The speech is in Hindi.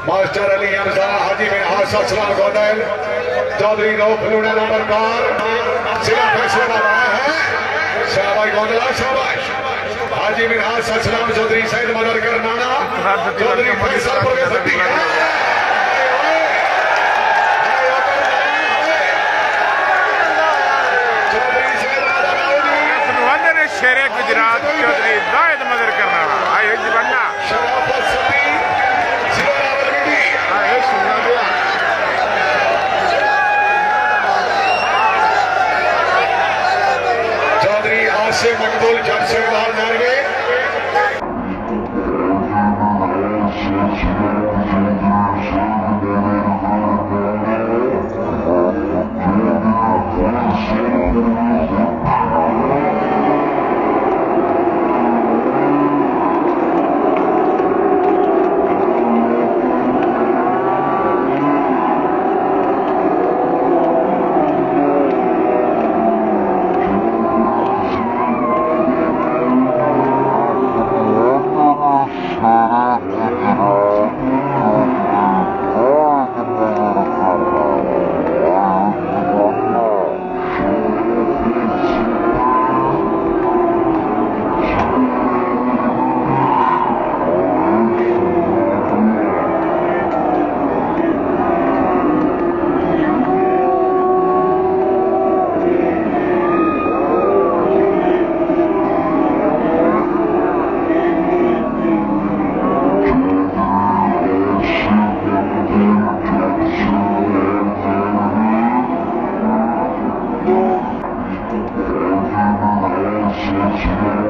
मास्टर अली हमजा हाजी में सलाम गोदल चौधरी रऊफ लूना नंबरदार जिला फैसला रहा है शाबाश गोदला शाबाश हाजी में सलाम चौधरी सैद मदर करनाना चौधरी फैसल पर सकती है शेर गुजरात चौधरी जायद मदर करनाना आए बनना चौधरी आसिम मकबूल जन से बाहर जाएंगे Thank you.